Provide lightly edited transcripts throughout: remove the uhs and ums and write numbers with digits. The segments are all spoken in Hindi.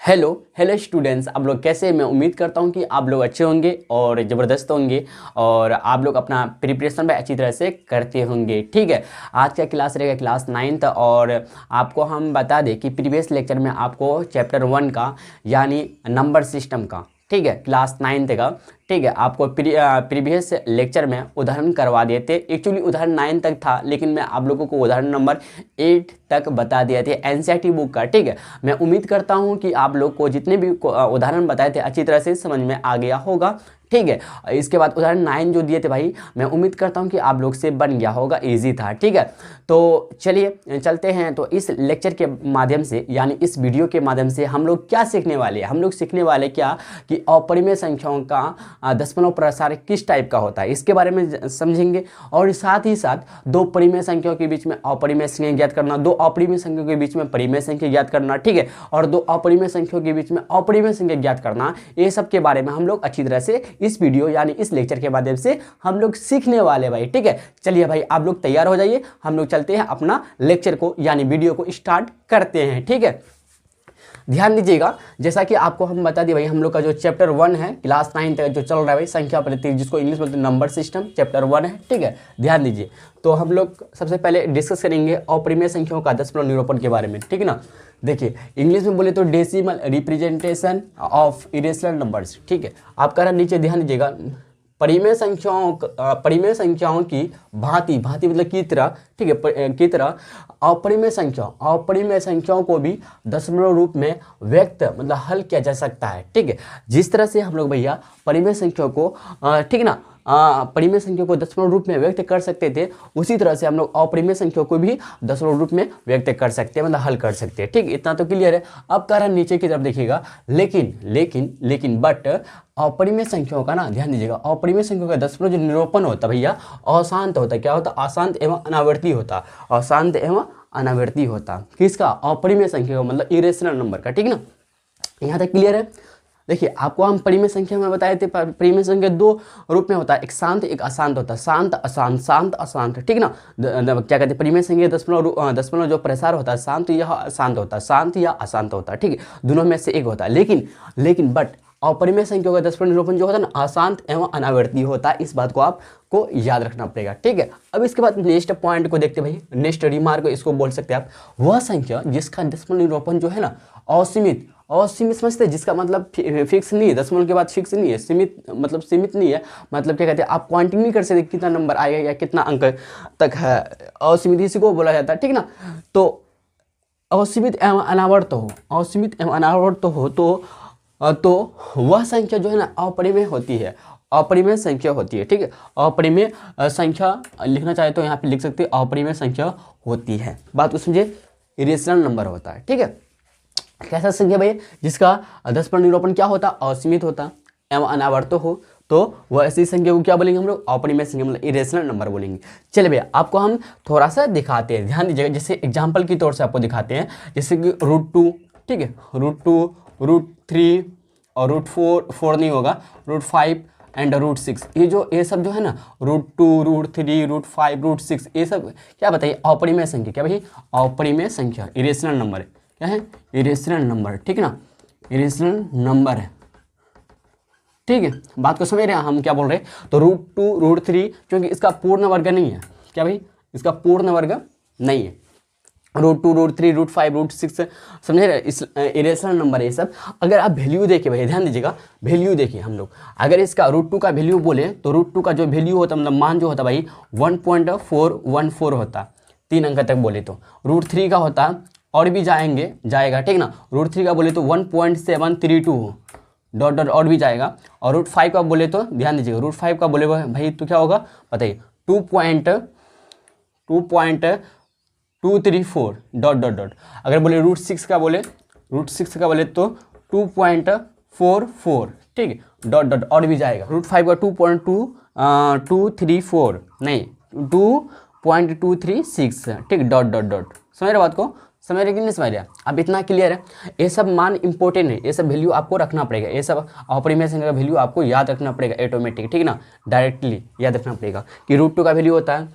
हेलो हेलो स्टूडेंट्स, आप लोग कैसे हैं? मैं उम्मीद करता हूं कि आप लोग अच्छे होंगे और ज़बरदस्त होंगे और आप लोग अपना प्रिपरेशन भी अच्छी तरह से करते होंगे। ठीक है, आज का क्लास रहेगा क्लास 9th और आपको हम बता दें कि प्रीवियस लेक्चर में आपको चैप्टर 1 का यानी नंबर सिस्टम का, ठीक है, क्लास 9th का, ठीक है, आपको प्रीवियस लेक्चर में उदाहरण करवा दिए थे। एक्चुअली उदाहरण 9 तक था, लेकिन मैं आप लोगों को उदाहरण नंबर 8 तक बता दिए थे एनसीईआरटी बुक का। ठीक है, मैं उम्मीद करता हूं कि आप लोग को जितने भी उदाहरण बताए थे अच्छी तरह से समझ में आ गया होगा। ठीक है, इसके बाद उदाहरण 9 जो दिए थे भाई, मैं उम्मीद करता हूं कि आप लोग से बन गया होगा, इजी था। ठीक है, तो चलिए चलते हैं। तो इस लेक्चर के माध्यम से यानी इस वीडियो के माध्यम से हम लोग क्या सीखने वाले हैं? हम लोग सीखने वाले क्या कि अपरिमेय संख्याओं का दशमलव प्रसार किस टाइप का होता है, इसके बारे में समझेंगे। और साथ ही साथ दो परिमेय संख्याओं के बीच में अपरिमेय संख्या ज्ञात करना, दो अपरिमेय संख्याओं के बीच में परिमेय संख्या ज्ञात करना, ठीक है, और दो अपरिमेय संख्याओं के बीच में अपरिमेय संख्या ज्ञात करना, ये सब के बारे में हम लोग अच्छी तरह से इस वीडियो यानी इस लेक्चर के माध्यम से हम लोग सीखने वाले भाई। ठीक है, चलिए भाई आप लोग तैयार हो जाइए, हम लोग चलते हैं अपना लेक्चर को यानी वीडियो को स्टार्ट करते हैं। ठीक है, ध्यान दीजिएगा, जैसा कि आपको हम बता दिए भाई, हम लोग का जो चैप्टर 1 है क्लास 9 तक जो चल रहा है भाई, संख्या पद्धति, जिसको इंग्लिश बोलते हैं नंबर सिस्टम, चैप्टर 1 है। ठीक है, ध्यान दीजिए। तो हम लोग सबसे पहले डिस्कस करेंगे अपरिमेय संख्याओं का दशमलव निरूपण के बारे में। ठीक है ना, देखिए इंग्लिश में बोले तो decimal representation of irrational numbers. ठीक है, आपका नीचे ध्यान दीजिएगा, परिमेय संख्याओं की भांति मतलब की तरह, ठीक है, की तरह अपरिमेय संख्याओं को भी दशमलव रूप में व्यक्त मतलब हल किया जा सकता है। ठीक है, जिस तरह से हम लोग भैया परिमेय संख्याओं को ठीक है ना, परिमेय संख्या को दशमलव रूप में व्यक्त कर सकते थे, उसी तरह से हम लोग अपरिमेय संख्या को भी दशमलव रूप में व्यक्त कर सकते हैं, मतलब हल कर सकते हैं। ठीक, इतना तो क्लियर है। अब कारण नीचे की तरफ देखिएगा, लेकिन बट अपरिमेय संख्याओं का ना ध्यान दीजिएगा, अपरिमेय संख्याओं का दशमलव जो निरूपण होता है भैया अशांत होता है। क्या होता है? अशांत एवं अनावर्ती होता, अशांत एवं अनावर्ती होता। किसका? अपरिमेय संख्या का, मतलब इरेशनल नंबर का। ठीक ना, यहाँ तक क्लियर है। देखिए आपको हम परिमेय संख्या में बताए थे, परिमेय संख्या दो रूप में होता है, एक शांत एक अशांत होता है, शांत अशांत, शांत अशांत। ठीक ना, क्या कहते हैं, परिमेय संख्या दशमलव जो प्रसार होता है शांत या अशांत होता है, शांत या अशांत होता है। ठीक है, दोनों में से एक होता है। लेकिन बट अपरिमेय संख्या का दशमलव निरूपण जो होता है ना अशांत एवं अनावर्ती होता है, इस बात को आपको याद रखना पड़ेगा। ठीक है, अब इसके बाद नेक्स्ट पॉइंट को देखते भाई, नेक्स्ट रिमार्क इसको बोल सकते हैं आप, वह संख्या जिसका दशमलव निरूपण जो है ना असीमित समझते हैं, जिसका मतलब फिक्स नहीं है, दशमलव के बाद फिक्स नहीं है, सीमित मतलब सीमित नहीं है, मतलब क्या कहते हैं, आप काउंटिंग नहीं कर सकते कितना नंबर आएगा या कितना अंक तक है, असीमित इसी को बोला जाता है। ठीक ना, तो असीमित एवं अनावर्त हो, असीमित एवं अनावर्त हो तो वह संख्या जो है ना अपरिमेय होती है, अपरिमेय संख्या होती है। ठीक है, अपरिमेय संख्या लिखना चाहे तो यहाँ पे लिख सकते हैं अपरिमेय संख्या होती है। बात को समझे, इरेशनल नंबर होता है। ठीक है, कैसा संख्या भैया जिसका दशमलव निरूपण क्या होता, असीमित होता एवं अनावर्त हो, तो वह ऐसी संख्या को क्या बोलेंगे हम लोग, अपरिमेय संख्या, मतलब इरेशनल नंबर बोलेंगे। चलिए भैया आपको हम थोड़ा सा दिखाते हैं, ध्यान दीजिएगा, जैसे एग्जांपल की तौर से आपको दिखाते हैं, जैसे कि √2, ठीक है, √2, √3 और √4 नहीं होगा, √5 एंड √6, ये सब जो है ना, √2, √3, √5, √6, ये सब क्या बताइए, अपरिमेय संख्या। क्या भाई? अपरिमेय संख्या, इरेशनल नंबर है। क्या है? Irrational number. ठीक है ना, इरेशनल नंबर है। ठीक है, बात को समझ रहे हैं हम क्या बोल रहे हैं? तो √2, √3 क्योंकि इसका पूर्ण वर्ग नहीं है। क्या भाई? इसका पूर्ण वर्ग नहीं है। √2, √3, √5, √6 समझे रहे, इस इरेशनल नंबर है ये सब। अगर आप वैल्यू देखिए भाई, ध्यान दीजिएगा, वैल्यू देखिए हम लोग, अगर इसका √2 का वैल्यू बोले तो √2 का जो वैल्यू होता मतलब मान जो होता भाई 1.414 होता, 3 अंक तक बोले तो। √3 का होता और भी जाएगा, ठीक ना, √3 का बोले तो 1.732 डॉट और भी जाएगा, और √5 का बोले तो ध्यान दीजिएगा, √5 का बोले भाई तो क्या होगा बताइए, 2.234 डॉट। अगर बोले √6 का बोले तो 2.44, ठीक है, डॉट और भी जाएगा। √5 का 2.234 नहीं 2.236, ठीक, डॉट। समझ रहे बात को? समझ रहे कि नहीं समझ रहे? अब इतना क्लियर है। ये सब मान इंपॉर्टेंट है, ये सब वैल्यू आपको रखना पड़ेगा, ये सब अपरिमेय संख्या का वैल्यू आपको याद रखना पड़ेगा ऑटोमेटिक। ठीक ना, डायरेक्टली याद रखना पड़ेगा कि √2 का वैल्यू होता है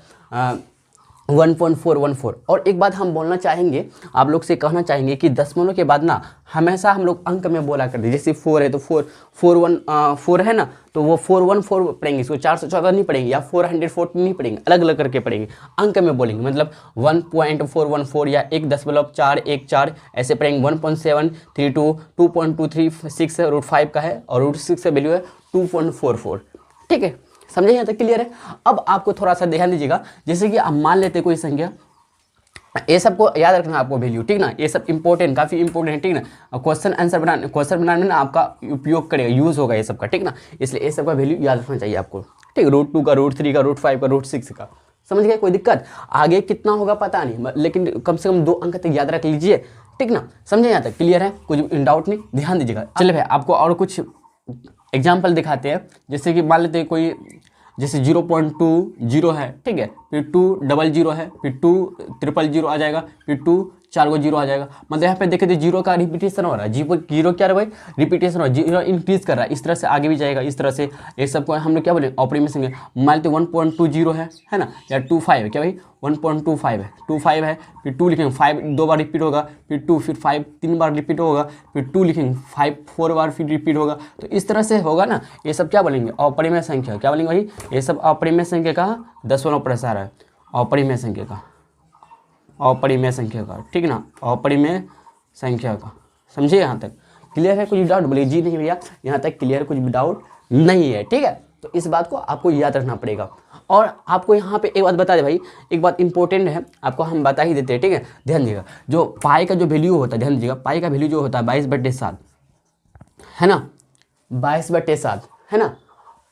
1.414। और एक बात हम बोलना चाहेंगे, आप लोग से कहना चाहेंगे कि दशमलव के बाद ना हमेशा हम लोग अंक में बोला करते, जैसे 4 है तो 4 है ना, तो वो 414 पढ़ेंगे, इसको 414 नहीं पढ़ेंगे या 414 नहीं पढ़ेंगे, अलग अलग करके पढ़ेंगे, अंक में बोलेंगे। मतलब 1.414 या 1.414 ऐसे पढ़ेंगे। 1.732, 2.236 √5 का है और √6 का वैल्यू है 2.44। ठीक है, समझे यहाँ तक क्लियर है। अब आपको थोड़ा सा ध्यान दीजिएगा, जैसे कि आप मान लेते कोई संख्या, ये सबको याद रखना आपको वैल्यू, ठीक ना, ये सब इंपॉर्टेंट, काफी इंपॉर्टेंट है, ठीक ना। क्वेश्चन बनाने में ना आपका उपयोग करेगा, यूज होगा ये सब का, ठीक ना, इसलिए ये सब का वैल्यू याद रखना चाहिए आपको, ठीक। √2 का, √3 का, √5 का, √6 का, समझ गए, कोई दिक्कत। आगे कितना होगा पता नहीं, लेकिन कम से कम 2 अंक तक याद रख लीजिए, ठीक ना, समझे यहाँ तक क्लियर है, कुछ डाउट नहीं, ध्यान दीजिएगा। चलिए भाई आपको और कुछ एग्जाम्पल दिखाते हैं। जैसे कि मान लेते हैं कोई, जैसे 0.20 है, ठीक है, फिर 200 है, फिर 200 आ जाएगा, फिर 2 4 को 0 आ जाएगा। मतलब यहाँ पे देखे तो 0 का रिपीटेशन हो रहा है, जीरो क्या रहा है भाई, रिपीटेशन हो रहा है, 0 इंक्रीज कर रहा है, इस तरह से आगे भी जाएगा, इस तरह से। ये सबको हम लोग क्या बोले, ऑपरेशन में मान लेते 1.20 है ना, या 25 है, क्या भाई 1.25 है, 25 है, फिर 2 लिखेंगे, 5 2 बार रिपीट होगा, फिर 2, फिर 5 3 बार रिपीट होगा, फिर 2 लिखेंगे, 5 4 बार फिर रिपीट होगा। तो इस तरह से होगा ना, ये सब क्या बोलेंगे, अपरिमेय संख्या, क्या बोलेंगे भाई, ये सब अपरिमेय संख्या का दशमलव प्रसार है, अपरिमेय संख्या का, अपरिमेय संख्या का, ठीक ना, अपरिमेय संख्या का, समझिए यहाँ तक क्लियर है, कुछ डाउट बोलिए जी नहीं भैया, यहाँ तक क्लियर, कुछ भी डाउट नहीं है, ठीक है। तो इस बात को आपको याद रखना पड़ेगा। और आपको यहाँ पे एक बात बता दे भाई, एक बात इंपॉर्टेंट है, आपको हम बता ही देते हैं, ठीक है, ध्यान दीजिएगा। जो पाई का जो वैल्यू होता है, ध्यान दीजिएगा, पाई का वैल्यू जो होता है 22/7 है ना, 22/7 है ना,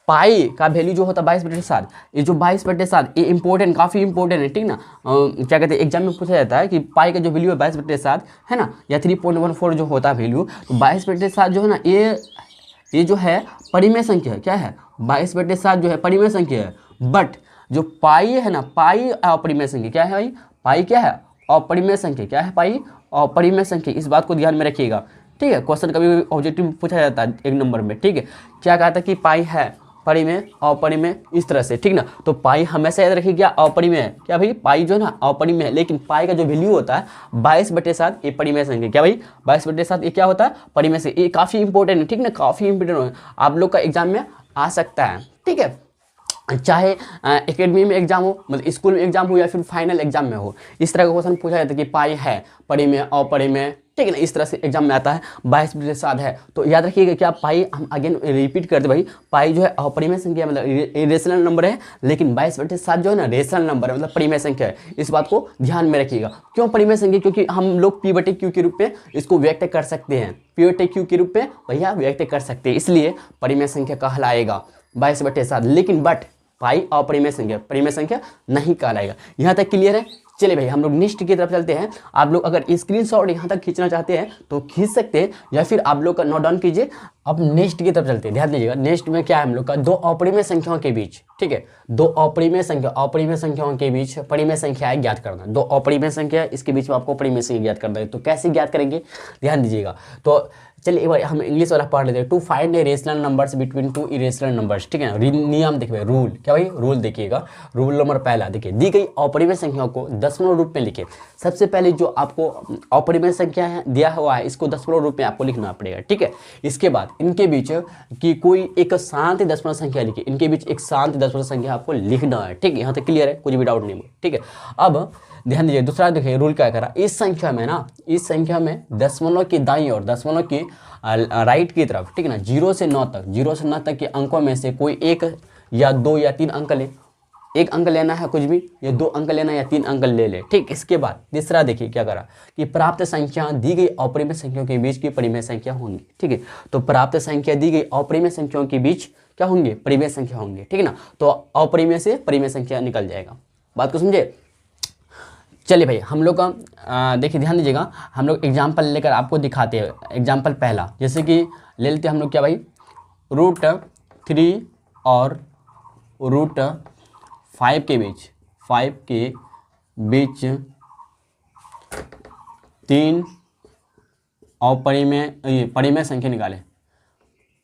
पाई का वैल्यू जो होता है 22/7, ये जो 22/7 ये इंपॉर्टेंट, काफ़ी इंपॉर्टेंट है, ठीक ना। क्या कहते हैं, एग्जाम में पूछा जाता है कि पाई का जो वैल्यू है 22/7 है ना, या 3.14 जो होता है वैल्यू, तो 22/7 जो है ना, ये जो है परिमेय संख्या है, क्या है, 22/7 जो है परिमेय संख्या है। बट जो पाई है ना, पाई अपरिमेय संख्या, क्या है भाई, पाई क्या है, अपरिमेय संख्या, क्या है पाई, अपरिमेय संख्या, इस बात को ध्यान में रखिएगा, ठीक है। क्वेश्चन कभी ऑब्जेक्टिव पूछा जाता है 1 नंबर में, ठीक है, क्या कहा था कि पाई है परिमेय, अपरिमेय, इस तरह से, ठीक ना। तो पाई हमेशा याद रखिए क्या, अपरिमेय है, क्या भाई, पाई जो है ना अपरिमेय है, लेकिन पाई का जो वैल्यू होता है 22/7 ये परिमेय संख्या, क्या भाई 22/7 ये क्या होता है, परिमेय संख्या। ये काफ़ी इंपॉर्टेंट है, ठीक ना, काफ़ी इंपॉर्टेंट है, आप लोग का एग्जाम में आ सकता है, ठीक है, चाहे एकेडमी में एग्जाम हो, मतलब स्कूल में एग्जाम हो, या फिर फाइनल एग्जाम में हो, इस तरह का क्वेश्चन पूछा जाता है कि पाई है परिमेय, अपरिमेय, ठीक है ना, इस तरह से एग्जाम में आता है। 22/7 है, तो याद रखिएगा क्या, पाई, हम अगेन रिपीट करते भाई, पाई जो है अपरिमेय संख्या, मतलब रेशनल नंबर है, लेकिन 22/7 जो है ना रेशनल नंबर है, मतलब परिमेय संख्या है। इस बात को ध्यान में रखिएगा। क्यों परिमेय संख्या, क्योंकि हम लोग P/Q के रूप में इसको व्यक्त कर सकते हैं, P/Q के रूप में भैया व्यक्त कर सकते हैं, इसलिए परिमेय संख्या कहलाएगा 22/7। लेकिन बट पाई अपरिमेय संख्या, परिमेय संख्या नहीं कहलाएगा। यहाँ तक क्लियर है। चलिए भाई हम लोग नेक्स्ट की तरफ चलते हैं। आप लोग अगर स्क्रीनशॉट यहाँ तक खींचना चाहते हैं तो खींच सकते हैं, या फिर आप लोग का नोट डाउन कीजिए। अब नेक्स्ट की तरफ चलते हैं, ध्यान दीजिएगा। नेक्स्ट में क्या है हम लोग का, दो अपरिमेय संख्याओं के बीच, ठीक है, दो अपरिमेय संख्याओं के बीच परिमेय संख्याएं ज्ञात करना। दो अपरिमेय संख्या, इसके बीच में आपको परिमेय संख्या ज्ञात करना है। तो कैसे ज्ञात करेंगे, ध्यान दीजिएगा। तो चलिए एक बार हम इंग्लिश वाला पढ़ लेते हैं। To find a rational numbers between two irrational numbers, ठीक है ना। नियम देखिए, रूल, क्या भाई रूल देखिएगा। रूल नंबर पहला देखिए, दी गई अपरिमेय संख्याओं को दशमलव रूप में लिखे। सबसे पहले जो आपको अपरिमेय संख्या है दिया हुआ है, इसको दशमलव रूप में आपको लिखना पड़ेगा, ठीक है। इसके बाद इनके बीच की कोई एक शांत दशमलव संख्या लिखिए। इनके बीच एक शांत दशमलव संख्या आपको लिखना है, ठीक है। यहाँ तक क्लियर है, कुछ भी डाउट नहीं, ठीक है। अब ध्यान दीजिए, दूसरा देखिए रूल क्या करा। इस संख्या में ना, इस संख्या में दशमलव की दाईं और दशमलव की राइट की तरफ, ठीक है ना, 0 से 9 तक, 0 से 9 तक के अंकों में से कोई एक या दो या तीन अंक ले। एक अंक लेना है कुछ भी, या दो अंक लेना है या तीन अंक ले ले, ठीक। इसके बाद तीसरा देखिए क्या करा कि प्राप्त संख्या दी गई अपरिमेय संख्याओं के बीच की परिमेय संख्या होंगी, ठीक है। तो प्राप्त संख्या दी गई अपरिमेय संख्याओं के बीच क्या होंगे, परिमेय संख्या होंगे, ठीक है ना। तो अपरिमेय से परिमेय संख्या निकल जाएगा। बात को समझे। चलिए भाई हम लोग का देखिए ध्यान दीजिएगा, हम लोग एग्जाम्पल लेकर आपको दिखाते हैं। एग्जाम्पल पहला जैसे कि ले लेते हैं हम लोग क्या भाई, √3 और √5 के बीच, 5 के बीच तीन अपरिमेय परिमेय संख्या निकालें।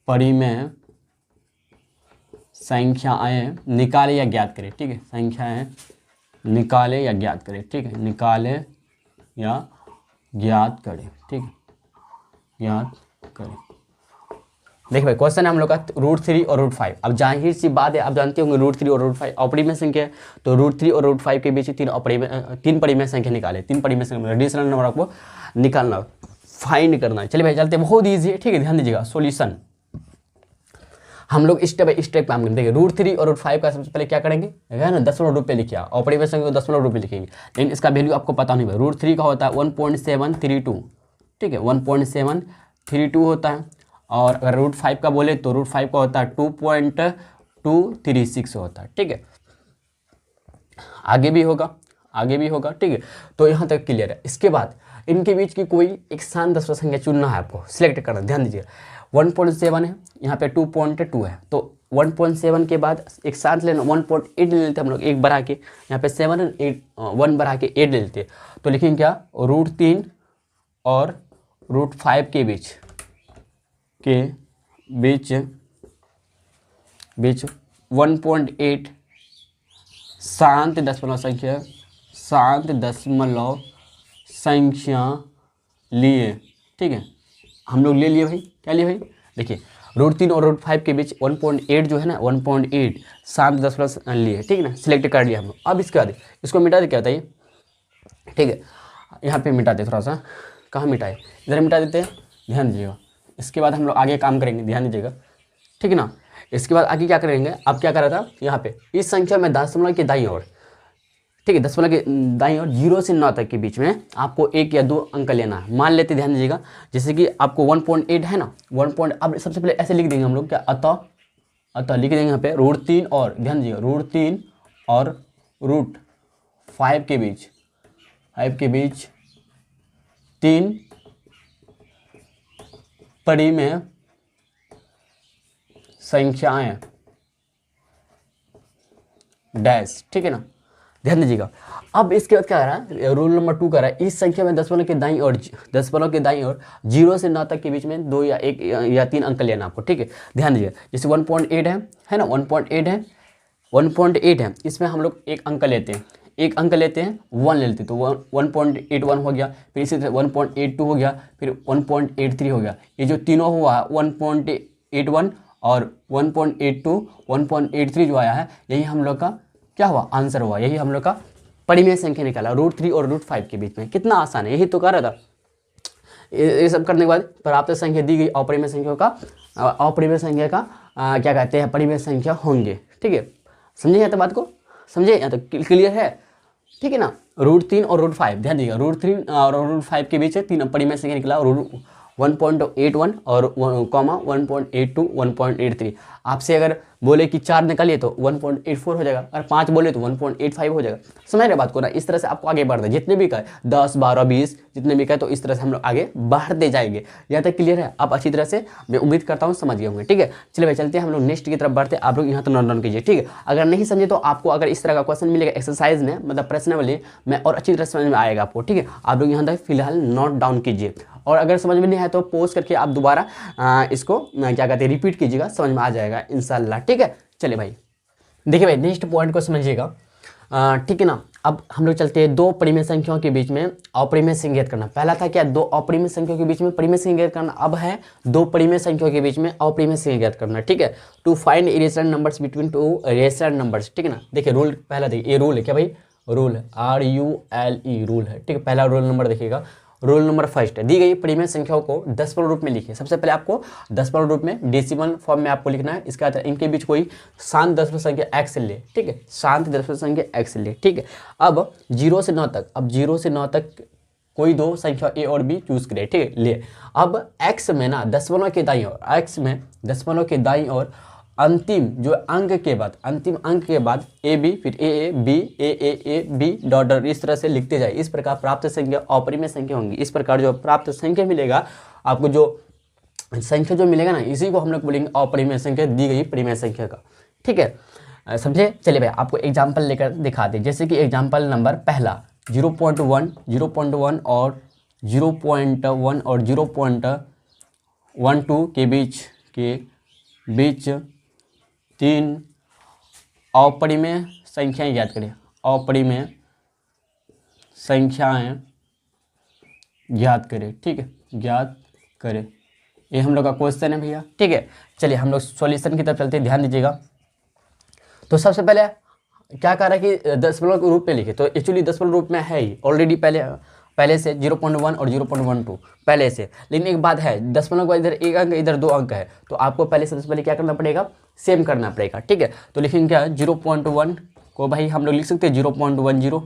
परिमेय संख्याएं निकालें या ज्ञात करें, ठीक है। संख्याएं निकाले या ज्ञात करें, ठीक है, निकाले या ज्ञात करें, ठीक है, ज्ञात करें। देखिए भाई क्वेश्चन है हम लोग का √3 और √5। अब जाहिर सी बात है, आप जानते होंगे √3 और √5 अपरिमेय संख्या है, तो √3 और √5 के बीच तीन परिमेय संख्या निकाले, तीन परिमेय संख्या रेशनल नंबर आपको निकालना, फाइंड करना है। चलिए भाई चलते, बहुत ईजी है, ठीक है, ध्यान दीजिएगा। सॉल्यूशन हम लोग स्टेप बाई स्टेप काम करेंगे। देखिए √3 और √5 का सबसे पहले क्या करेंगे, है ना, दशमलव रूप में लिखिए, अपरिमेय संख्या को दशमलव रूप में लिखेंगे, लेकिन इसका वैल्यू आपको पता नहीं है। √3 का होता है 1.732, ठीक है, 1.732 होता है, और अगर √5 का बोले तो √5 का होता है 2.236 होता है, ठीक है, आगे भी होगा, आगे भी होगा, ठीक है। तो यहाँ तक क्लियर है। इसके बाद इनके बीच की कोई एक शांत दशमलव संख्या चुनना है, आपको सिलेक्ट करना, ध्यान दीजिए। 1.7 है, यहाँ पे 2.2 है, तो 1.7 के बाद एक साथ लेना, 1.8 ले लेते हम लोग, एक बढ़ा के, यहाँ पे 7 और 8 1 बढ़ा के 8 ले लेते, तो लिखेंगे क्या, √3 और √5 के बीच 1.8 शांत दशमलव संख्या लिए, ठीक है, हम लोग ले लिए भाई, क्या लिए भाई, देखिए √3 और √5 के बीच 1.8 जो है ना, 1.8 शांत दशमलव लिए, ठीक है ना, सिलेक्ट कर लिया हम लोग। अब इसके बाद इसको मिटा दे, क्या बताइए, ठीक है, यहाँ पे मिटा दे, थोड़ा सा कहाँ मिटाए, इधर मिटा देते हैं, ध्यान दीजिएगा। इसके बाद हम लोग आगे काम करेंगे, ध्यान दीजिएगा, ठीक है ना। इसके बाद आगे क्या करेंगे, अब क्या कर रहा था यहाँ पे, इस संख्या में दशमलव के दाईं ओर, ठीक है, दशमलव के दाईं ओर 0 से 9 तक के बीच में आपको 1 या 2 अंक लेना है। मान लेते, ध्यान दीजिएगा, जैसे कि आपको 1.8 है ना, अब सबसे पहले ऐसे लिख देंगे हम लोग, क्या, अतः लिख देंगे यहाँ पे √3 और, ध्यान दीजिएगा, √3 और √5 के बीच 3 परिमेय संख्याएं डैश, ठीक है ना, ध्यान दीजिएगा। अब इसके बाद क्या कर रहा है, रूल नंबर 2 कर रहा है, इस संख्या में दशमलव के दाईं ओर 0 से 9 तक के बीच में 2 या 1 या 3 अंक लेना आपको, ठीक है, ध्यान दीजिए। जैसे 1.8 है ना, 1.8 है, इसमें हम लोग एक अंक लेते हैं, 1 लेते हैं 1 ले लेते हैं, तो 1.81 हो गया, फिर इसी तरह 1.82 हो गया, फिर 1.83 हो गया। ये जो तीनों हुआ 1.81 और 1.82 1.83 जो आया है, यही हम लोग का क्या हुआ, आंसर हुआ, यही हम लोग का परिमेय संख्या निकाला √3 और √5 के बीच में। कितना आसान है, यही तो कर रहा था। ये सब करने के बाद प्राप्त संख्या दी गई अपरिमेय संख्या का क्या कहते हैं, परिमेय संख्या होंगे, ठीक है, समझे यहाँ तक बात को, समझे यहाँ तक क्लियर है, ठीक है ना। √3 और √5, ध्यान दीजिएगा, √3 और √5 के बीच 3 परिमेय संख्या निकला, 1.81 और 1.82 1.83। आपसे अगर बोले कि 4 निकालिए तो 1.84 हो जाएगा, अगर 5 बोले तो 1.85 हो जाएगा। समझ रहे बात को ना, इस तरह से आपको आगे बढ़ते, जितने भी कहे 10 12 20 जितने भी कहे, तो इस तरह से हम लोग आगे बढ़ते जाएंगे। यहाँ तक क्लियर है, आप अच्छी तरह से, मैं उम्मीद करता हूँ समझ गए होंगे, ठीक है। चलिए भाई चलते हैं हम लोग नेक्स्ट की तरफ बढ़ते, आप लोग यहाँ तो नोट डाउन कीजिए, ठीक है। अगर नहीं समझे तो आपको अगर इस तरह का क्वेश्चन मिलेगा एक्सरसाइज में, मतलब प्रश्न वाले में, और अच्छी तरह समझ में आएगा आपको, ठीक है। आप लोग यहाँ तक फिलहाल नोट डाउन कीजिए, और अगर समझ में नहीं आया तो पोस्ट करके आप दोबारा इसको क्या कहते हैं, रिपीट कीजिएगा, समझ में आ जाएगा इंशाल्लाह, ठीक है। चलिए भाई देखिए भाई नेक्स्ट पॉइंट को समझिएगा, ठीक है ना। अब हम लोग चलते हैं 2 परिमेय संख्याओं के बीच में अपरिमेय संख्या ज्ञात करना। पहला था क्या, 2 अपरिमेय संख्याओं के बीच में परिमेय संख्या ज्ञात करना, अब है 2 परिमेय संख्याओं के बीच में अपरिमेय संख्या ज्ञात करना, ठीक है। To find irrational numbers between 2 rational numbers, ठीक है ना। देखिए रूल पहला देखिए, ये रूल है क्या भाई, रूल है RULE रूल है, ठीक है। पहला रोल नंबर देखिएगा, रोल नंबर फर्स्ट है, दी गई परिमेय संख्याओं को दशमलव रूप में लिखिए। सबसे पहले आपको दशमलव रूप में डेसिमल फॉर्म में आपको लिखना है। इसके बाद इनके बीच कोई शांत दशमलव संख्या x ले, ठीक है, शांत दशमलव संख्या x ले, ठीक है। अब 0 से 9 तक, अब 0 से 9 तक कोई 2 संख्या a और b चूज करे, ठीक है, ले। अब x में ना दशमलव के दाईं ओर, x में दशमलव के दाईं ओर अंतिम जो अंक के बाद, अंतिम अंक के बाद ए बी, फिर A B, A B dot, इस तरह से लिखते जाए। इस प्रकार प्राप्त संख्या अपरिमेय संख्या होंगी। इस प्रकार जो प्राप्त संख्या मिलेगा आपको, जो संख्या जो मिलेगा ना, इसी को हम लोग बोलेंगे अपरिमेय संख्या, दी गई परिमेय संख्या का, ठीक है, समझे। चलिए भाई आपको एग्जाम्पल लेकर दिखा दें, जैसे कि एग्जाम्पल नंबर पहला 0.1 और 0.1 और 0.12 के बीच 3 अपरिमेय संख्याएं ज्ञात करें। अपरिमेय संख्याएं ज्ञात करें। ठीक है, ज्ञात करें, ये हम लोग का क्वेश्चन है भैया। ठीक है, चलिए हम लोग सॉल्यूशन की तरफ चलते हैं, ध्यान दीजिएगा। तो सबसे पहले क्या कह रहा है कि दशमलव के रूप में लिखे, तो एक्चुअली दशमलव रूप में है ही ऑलरेडी पहले से 0.1 और 0.12 पहले से। लेकिन एक बात है, दशमलव का इधर एक अंक इधर 2 अंक है, तो आपको पहले से पहले क्या करना पड़ेगा, सेम करना पड़ेगा। ठीक है, तो लिखेंगे क्या, 0.1 को भाई हम लोग लिख सकते हैं 0.10,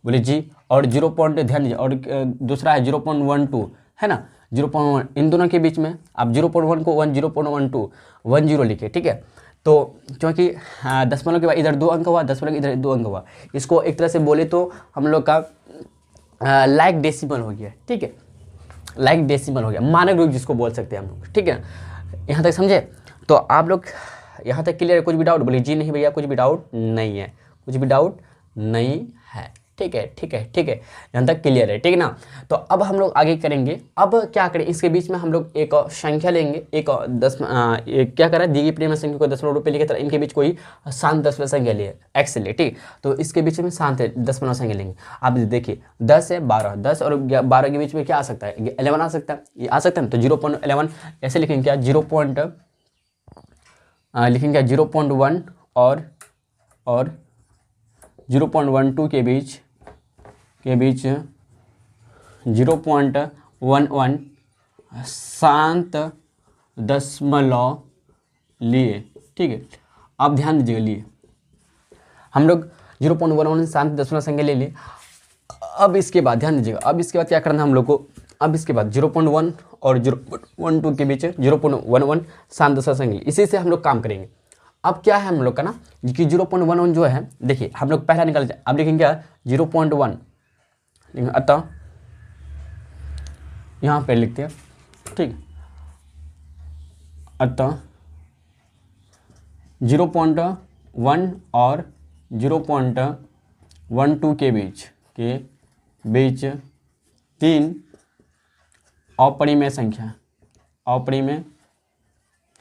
बोले जी, और ध्यान दीजिए, और दूसरा है 0.12, है ना, 0.1, इन दोनों के बीच में आप 0.1 को 10 लिखे। ठीक है, तो क्योंकि दशमलव के बाद इधर 2 अंक हुआ, दशमलव के इधर 2 अंक हुआ, इसको एक तरह से बोले तो हम लोग का लाइक डेसिमल हो गया। ठीक है, लाइक डेसिमल हो गया, मानक रूप जिसको बोल सकते हैं हम लोग। ठीक है, यहाँ तक समझे? तो आप लोग यहाँ तक क्लियर है? कुछ भी डाउट? बोलिए जी नहीं भैया, कुछ भी डाउट नहीं है, कुछ भी डाउट नहीं है। ठीक है, ठीक है, ठीक है, यहाँ तक क्लियर है। ठीक है ना, तो अब हम लोग आगे करेंगे। अब क्या करें, इसके बीच में हम लोग एक संख्या लेंगे, एक क्या करें, दी गई प्रेम संख्या को दशमलव रूप में लिखे, तरह इनके बीच कोई शांत दशमलव संख्या लिए, एक्स ले। ठीक, तो इसके बीच में शांत दशमलव संख्या लेंगे। अब देखिए 10 है 12, 10 और 12 के बीच में क्या आ सकता है, 11 आ सकता है, ये आ सकता है ना। तो 0.11 ऐसे लिखेंगे क्या, लिखेंगे क्या, 0.1 और 0.12 के बीच 0.11 शांत दशमलव लिए। ठीक है, आप ध्यान दीजिएगा, लिए हम लोग 0.11 शांत दशमलव संख्या ले लिए। अब इसके बाद ध्यान दीजिएगा, अब इसके बाद क्या करना है हम लोग को, अब इसके बाद 0.1 और 0.12 के बीच 0.11 शांत दशमलव संख्या, इसी से हम लोग काम करेंगे। अब क्या है हम लोग का ना कि 0.11 जो है, देखिए हम लोग पहला निकाल जाए। अब लिखेंगे क्या, 0.1, अतः यहाँ पे लिखते हैं। ठीक, अतः 0.1 और 0.12 के बीच 3 अपरिमेय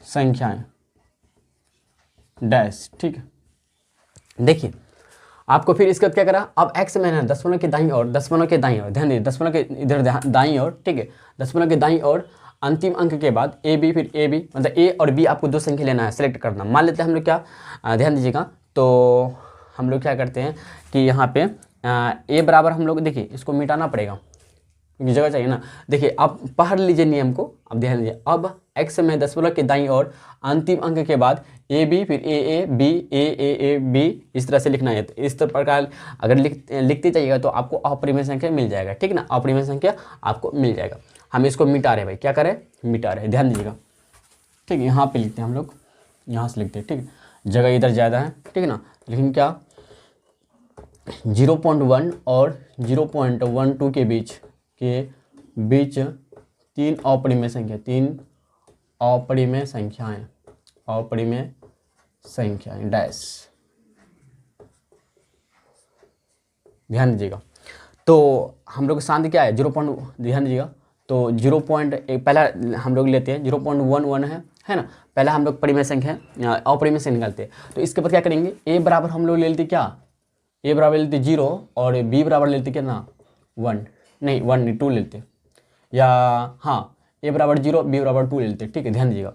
संख्याएं डैश। ठीक है, देखिए आपको फिर इसके बाद क्या करा, अब एक्स में है दशमलव के दाईं ओर, ध्यान दीजिए, दशमलव के इधर दाईं ओर। ठीक है, दशमलव के दाईं ओर अंतिम अंक के बाद ए बी, फिर ए बी, मतलब ए और बी आपको 2 संख्या लेना है, सेलेक्ट करना। मान लेते हैं हम लोग क्या, ध्यान दीजिएगा, तो हम लोग क्या करते हैं कि यहाँ पे ए बराबर हम लोग, देखिए इसको मिटाना पड़ेगा क्योंकि जगह चाहिए ना। देखिए आप पढ़ लीजिए नियम को, अब ध्यान दीजिए। अब एक्स में दशमलव के दाईं ओर अंतिम अंक के बाद ए बी, फिर ए बी, ए बी, इस तरह से लिखना है। तो इस प्रकार अगर लिखते जाइएगा तो आपको अपरिमेय संख्या मिल जाएगा। ठीक है ना, अपरिमेय संख्या आपको मिल जाएगा। हम इसको मिटा रहे हैं भाई, क्या करें, मिटा रहे हैं, ध्यान दीजिएगा। ठीक है, यहाँ पे लिखते हैं हम लोग, यहाँ से लिखते हैं। ठीक है, जगह इधर ज़्यादा है। ठीक है ना, लेकिन क्या 0.1 और 0.12 के बीच 3 अपरिमेय संख्याएं डैश, ध्यान दीजिएगा। तो हम लोग शांत क्या है, ध्यान दीजिएगा, तो 0.1 पहला हम लोग लेते हैं, 0.11 है ना, पहला हम लोग परिमेय संख्या अपरिमेय संख्या निकालते हैं। तो इसके बाद क्या करेंगे, ए बराबर हम लोग ले लेते क्या, ए बराबर लेते 0 और बी बराबर लेते क्या ना 1 नहीं 2 लेते, या हाँ ए बराबर 0 बी बराबर 2 लेते। ठीक है, ध्यान दीजिएगा।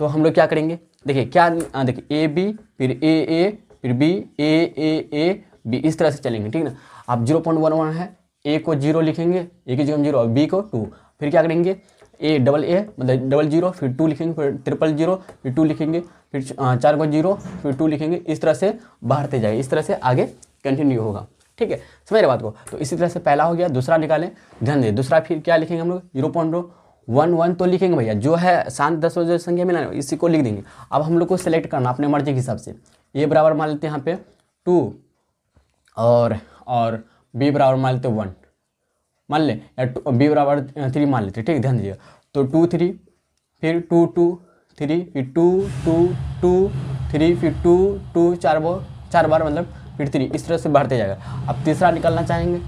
तो हम लोग क्या करेंगे, देखिए क्या, देखिए ए बी, फिर ए फिर बी, ए बी, इस तरह से चलेंगे। ठीक है ना, अब 0.11 है, ए को 0 लिखेंगे, ए की जगह 0 और बी को 2, फिर क्या करेंगे ए मतलब 00, फिर 2 लिखेंगे, फिर 000, फिर 2 लिखेंगे, फिर 4 को 0, फिर 2 लिखेंगे, इस तरह से बढ़ते जाएगा, इस तरह से आगे कंटिन्यू होगा। ठीक है, समझ रहे बात को। तो इसी तरह से पहला हो गया, दूसरा निकालें, ध्यान दें, दूसरा फिर क्या लिखेंगे हम लोग 0.11 तो लिखेंगे भैया, जो है शांत दशमलव संख्या मिला इसी को लिख देंगे। अब हम लोग को सेलेक्ट करना अपने मर्जी के हिसाब से, ए बराबर मान लेते हैं यहाँ पे 2 और बी बराबर मान लेते 1 मान ले, या बी बराबर 3 मान लेते। ठीक है, ध्यान दीजिएगा। तो 2 3, फिर 2 2 3, फिर 2 2 2 3, फिर 2 2 4 बार मतलब फिर 3, इस तरह से बढ़ते जाएगा। अब तीसरा निकालना चाहेंगे,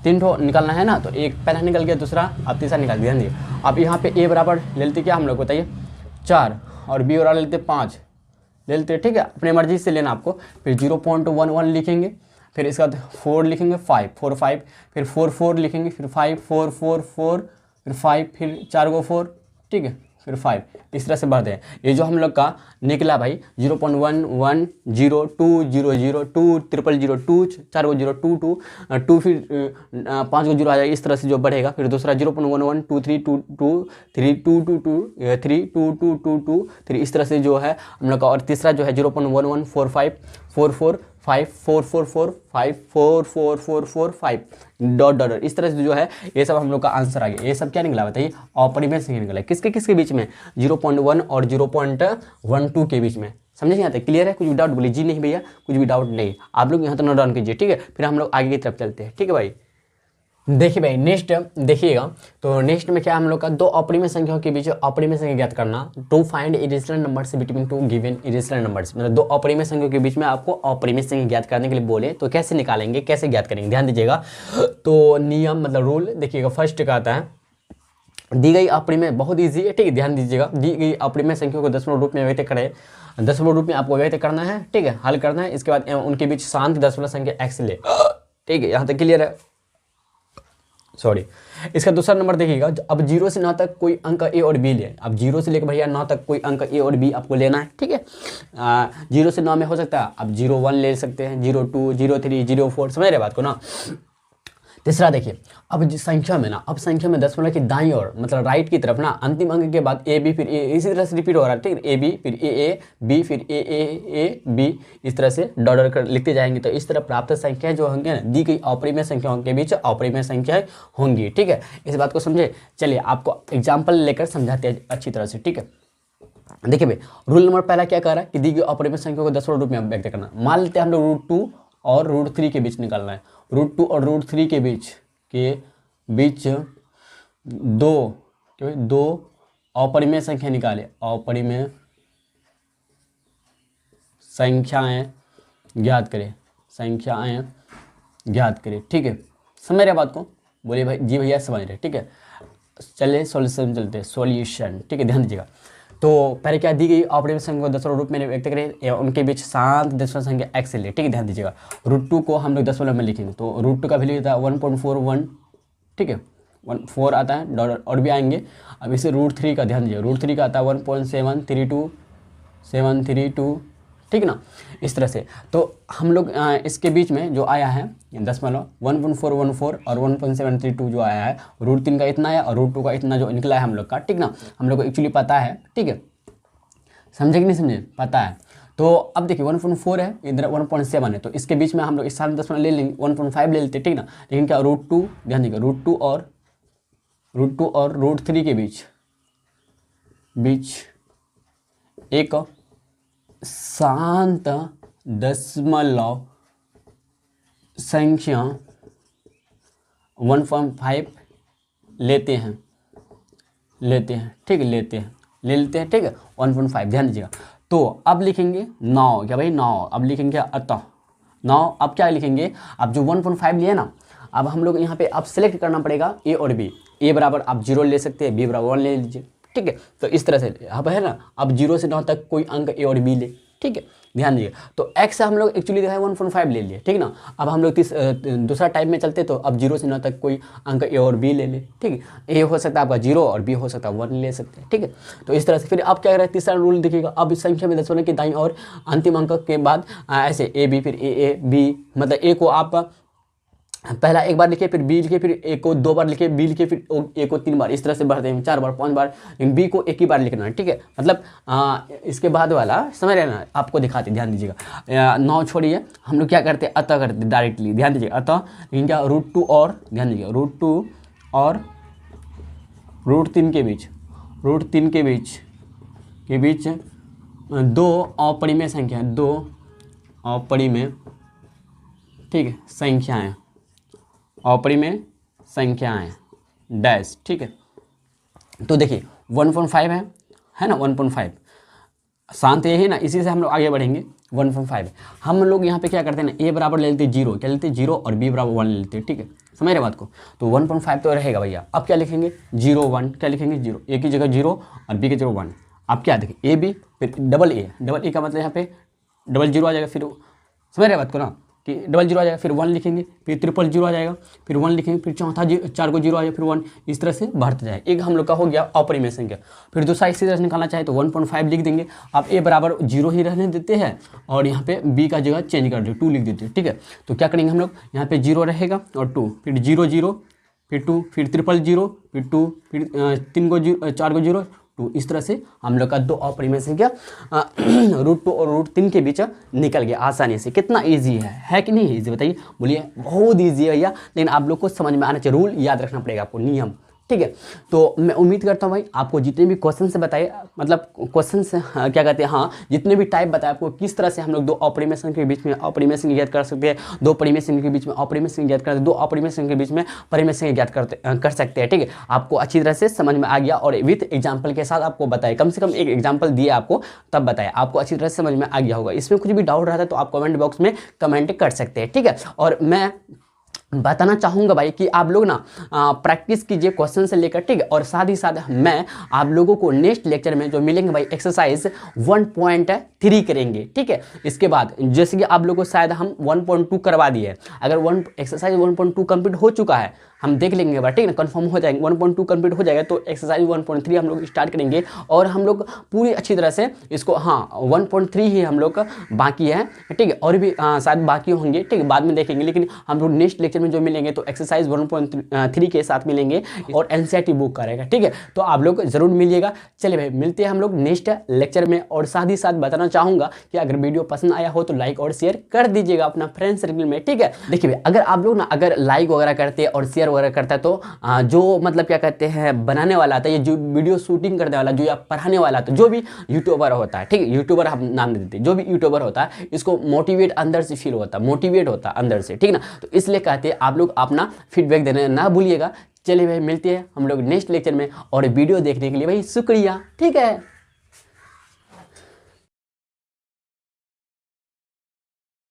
3 ठो निकालना है ना, तो एक पहला निकल गया, दूसरा अब तीसरा निकाल दिया। ध्यान दीजिए, अब यहाँ पे ए बराबर ले लेते क्या हम लोग बताइए 4 और बी बराबर ले लेते 5 ले लेते। ठीक है, अपने मर्जी से लेना आपको। फिर 0.11 लिखेंगे, फिर इसके बाद 4 लिखेंगे, 5 4 5, फिर 4 4 लिखेंगे, फिर 5 4 4 4, फिर 5, फिर 4 को 4, ठीक है, फिर 5, इस तरह से बढ़ते हैं। ये जो हम लोग का निकला भाई 0.11020002 ट्रिपल 0 2 4 को 0 2 2 2, फिर 5 को 0 आ जाएगा, इस तरह से जो बढ़ेगा। फिर दूसरा 0.112322232222 3, इस तरह से जो है हम लोग का। और तीसरा जो है 0.114544454445 डॉट डॉट, इस तरह से जो है ये सब हम लोग का आंसर आ गया। ये सब क्या निकला बताइए? अपरिमेय संख्या निकला। किसके किसके बीच में? 0.1 और 0.12 के बीच में। समझे यहाँ तक? क्लियर है? कुछ भी डाउट बोलिए जी नहीं भैया, कुछ भी डाउट नहीं। आप लोग यहाँ तक नोट डाउन कीजिए, ठीक है। फिर हम लोग आगे की तरफ चलते हैं, ठीक है भाई। देखिए भाई नेक्स्ट देखिएगा, तो नेक्स्ट में क्या हम लोग का दो अपरिमेय संख्याओं के बीच अपरिमेय संख्या ज्ञात करना। To find irrational numbers between two given irrational numbers, मतलब दो अपरिमेय संख्याओं के बीच में आपको अपरिमेय संख्या ज्ञात करने के लिए बोले तो कैसे निकालेंगे, कैसे ज्ञात करेंगे, ध्यान दीजिएगा। तो नियम मतलब रूल देखिएगा, फर्स्ट का आता है दी गई अपरिमेय, बहुत ईजी है, ठीक है, ध्यान दीजिएगा। दी गई अपरिमेय संख्या को दशमलव रूप में व्यक्त करें, दशमलव रूप में आपको व्यक्त करना है, ठीक है, हल करना है। इसके बाद उनके बीच शांत दशमलव संख्या x ले, ठीक है, यहाँ तक क्लियर है? सॉरी। इसका दूसरा नंबर देखिएगा, अब 0 से 9 तक कोई अंक a और b ले। अब 0 से लेकर भैया 9 तक कोई अंक a और b आपको लेना है, ठीक है। 0 से 9 में हो सकता है आप 0 1 ले सकते हैं, 0 2 0 3 0 4, समझ रहे बात को ना। तीसरा देखिए, अब संख्या में ना, अब संख्या में दशमलव की दाईं ओर मतलब राइट की तरफ ना अंतिम अंक के बाद ए बी फिर ए, इसी तरह से रिपीट हो रहा है, ठीक है। ए बी फिर ए बी फिर ए बी, इस तरह से डॉट कर लिखते जाएंगे। तो इस तरह प्राप्त संख्याएं जो होंगे ना, दी गई अपरिमेय संख्याओं के बीच अपरिमेय संख्याएं होंगी, ठीक है। इस बात को समझे। चलिए आपको एग्जाम्पल लेकर समझाते हैं अच्छी तरह से, ठीक है। देखिए भाई रूल नंबर पहला क्या कह रहा है कि दी गई अपरिमेय संख्या को दशमलव रूप में व्यक्त करना। मान लेते हैं हम लोग √2 और √3 के बीच निकालना है। √2 और √3 के बीच दो अपरिमेय संख्या निकाले, अपरिमेय संख्याएं ज्ञात करें, संख्याएं ज्ञात करें, ठीक है। समझ रहे बात को? बोलिए भाई जी भैया समझ रहे, ठीक है। चलिए सॉल्यूशन चलते हैं, सॉल्यूशन, ठीक है, ध्यान दीजिएगा। तो पहले क्या दी गई अपरिमेय संख्या को दशमलव रूप में व्यक्त करें, उनके बीच शांत दशमलव संख्या x ले, ठीक है, ध्यान दीजिएगा। √2 को हम लोग दशमलव में लिखेंगे, तो √2 का वैल्यू आता है 1.41, ठीक है, 4 आता है, डॉलर और भी आएंगे। अब इसे √3 का ध्यान दीजिए, √3 का आता है 1.732, ठीक है ना, इस तरह से। तो हम लोग इसके बीच में जो आया है दशमलव 1.414 और 1.732 जो आया है, √3 का इतना है और √2 का इतना जो निकला है हम लोग का, ठीक ना, हम लोग को एक्चुअली पता है, ठीक है, समझे कि नहीं समझे, पता है। तो अब देखिए 1.4 है, इधर 1.7 है, तो इसके बीच में हम लोग इस साथ दशमलव ले लेंगे, 1.5 ले लेते, ठीक ना। लेकिन क्या √2 ध्यान दीजिएगा, √2 और √3 के बीच एक शांत दशमलव संख्या 1.5 लेते हैं, ठीक है, ले लेते हैं, ठीक है, 1.5 ध्यान दीजिएगा। तो अब लिखेंगे 9, क्या भाई 9, अब लिखेंगे अतः 9, अब क्या लिखेंगे, अब जो 1.5 लिए ना, अब हम लोग यहाँ पे अब सेलेक्ट करना पड़ेगा ए और बी। ए बराबर आप 0 ले सकते हैं, बी बराबर 1 ले लीजिए, ठीक है। तो इस तरह से अब है ना, अब 0 से 9 तक कोई अंक ए और बी ले, ठीक है, ध्यान दीजिए। तो x हम लोग एक्चुअली देखा है 1.5 ले लिए, ठीक ना। अब हम लोग दूसरा टाइप में चलते, तो अब 0 से 9 तक कोई अंक ए और बी ले ले, ठीक है। ए हो सकता है आपका 0 और बी हो सकता है 1 ले सकते हैं, ठीक है। तो इस तरह से फिर अब क्या कर रहा है, तीसरा रूल देखिएगा। अब इस संख्या में दशमलव की दाईं और अंतिम अंक के बाद ऐसे ए बी फिर ए बी, मतलब ए को आप पहला एक बार लिखे, फिर बी लिखे, फिर ए को 2 बार लिखे, बी लिखे, फिर ए को 3 बार, इस तरह से बढ़ते हैं 4 बार 5 बार, लेकिन बी को एक ही बार लिखना है, ठीक है। मतलब इसके बाद वाला समझ रहे ना, आपको दिखाते, ध्यान दीजिएगा। 9 छोड़िए, हम लोग क्या करते हैं, अतः करते डायरेक्टली, ध्यान दीजिए अतः। लेकिन क्या √2 और ध्यान दीजिए √2 और √3 के बीच दो अपरिमेय संख्या, दो अपरिमेय, ठीक है, संख्याएं, अपरिमेय संख्याएं डैश, ठीक है। तो देखिए 1.5 है ना, 1.5 शांत ये है ना, इसी से हम लोग आगे बढ़ेंगे। 1.5 हम लोग यहाँ पे क्या करते हैं ना, ए बराबर ले लेते 0, क्या लेते 0 और बी बराबर 1 ले लेते, ठीक है, समझ रहे बात को। तो 1.5 तो रहेगा भैया। अब क्या लिखेंगे 0 1, क्या लिखेंगे 0, ए की जगह 0 और बी की जगह 1। अब क्या देखिए ए बी फिर डबल ए का मतलब यहाँ पे डबल 0 आ जाएगा, फिर समझ रहे बात को ना, डबल जीरो आ जाएगा, फिर 1 लिखेंगे, फिर ट्रिपल जीरो आ जाएगा, फिर 1 लिखेंगे, फिर चौथा 4 को जीरो आ जाएगा, फिर 1, इस तरह से बढ़ता जाएगा। एक हम लोग का हो गया अपरिमेय संख्या। फिर दूसरा इसी तरह से निकालना चाहे तो 1.5 लिख देंगे। आप ए बराबर 0 ही रहने देते हैं और यहाँ पे बी का जगह चेंज कर दो, 2 लिख देते हैं, ठीक है। तो क्या करेंगे हम लोग, यहाँ पे 0 रहेगा और 2, फिर 0 0, फिर 2, फिर ट्रिपल जीरो, फिर 2, फिर 3 को 4 को 0, 2, इस तरह से हम लोग का दो अपरिमेय संख्या √2 और √3 के बीच निकल गया आसानी से। कितना इजी है कि नहीं इजी, बताइए, बोलिए। बहुत इजी है भैया, लेकिन आप लोग को समझ में आना चाहिए, रूल याद रखना पड़ेगा आपको, नियम, ठीक है। तो मैं उम्मीद करता हूँ भाई आपको जितने भी क्वेश्चन से बताए, मतलब क्वेश्चन से क्या कहते हैं, हाँ, जितने भी टाइप बताए आपको किस तरह से हम लोग दो अपरिमेय संख्या के बीच में अपरिमेय संख्या ज्ञात कर सकते हैं, दो परिमेय संख्या के बीच में अपरिमेय संख्या ज्ञात कर सकते हैं, दो अपरिमेय संख्या के बीच में परिमेय संख्या ज्ञात कर सकते हैं, ठीक है। आपको अच्छी तरह से समझ में आ गया और विथ एग्जाम्पल के साथ आपको बताया, कम से कम एक एग्जाम्पल दिया आपको, तब बताया, आपको अच्छी तरह से समझ में आ गया होगा। इसमें कुछ भी डाउट रहता है तो आप कमेंट बॉक्स में कमेंट कर सकते हैं, ठीक है। और मैं बताना चाहूँगा भाई कि आप लोग ना प्रैक्टिस कीजिए क्वेश्चन से लेकर, ठीक है। और साथ ही साथ मैं आप लोगों को नेक्स्ट लेक्चर में जो मिलेंगे भाई एक्सरसाइज 1.3 करेंगे, ठीक है। इसके बाद जैसे कि आप लोगों को शायद हम 1.2 करवा दिए, अगर एक्सरसाइज 1.2 कंप्लीट हो चुका है, हम देख लेंगे भाई, ठीक है ना, कंफर्म हो जाएंगे, 1.2 कंप्लीट हो जाएगा तो एक्सरसाइज 1.3 हम लोग स्टार्ट करेंगे और हम लोग पूरी अच्छी तरह से इसको, हाँ 1.3 ही हम लोग बाकी है, ठीक है। और भी शायद बाकी होंगे, ठीक है, बाद में देखेंगे, लेकिन हम लोग नेक्स्ट लेक्चर में जो मिलेंगे तो एक्सरसाइज 1.3 के साथ मिलेंगे और एनसीईआरटी बुक का रहेगा, ठीक है। तो आप लोग जरूर मिलिएगा। चलिए भाई, मिलते हैं हम लोग नेक्स्ट लेक्चर में। और साथ ही साथ बताना चाहूँगा कि अगर वीडियो पसंद आया हो तो लाइक और शेयर कर दीजिएगा अपना फ्रेंड सर्कल में, ठीक है। देखिए भाई, अगर आप लोग ना अगर लाइक वगैरह करते और शेयर वगैरह करता है तो जो मतलब क्या कहते हैं बनाने वाला था, ये जो वीडियो शूटिंग करने वाला, जो या पढ़ाने वाला था, जो भी यूट्यूबर होता है, ठीक है, यूट्यूबर हम नाम दे देते हैं, जो भी यूट्यूबर होता है इसको मोटिवेट अंदर से फील होता है, मोटिवेट होता है अंदर से, ठीक ना। तो इसलिए कहते हैं आप लोग अपना फीडबैक देना ना भूलिएगा। चलिए भाई, मिलते हैं हम लोग नेक्स्ट लेक्चर में और वीडियो देखने के लिए भाई शुक्रिया, ठीक है।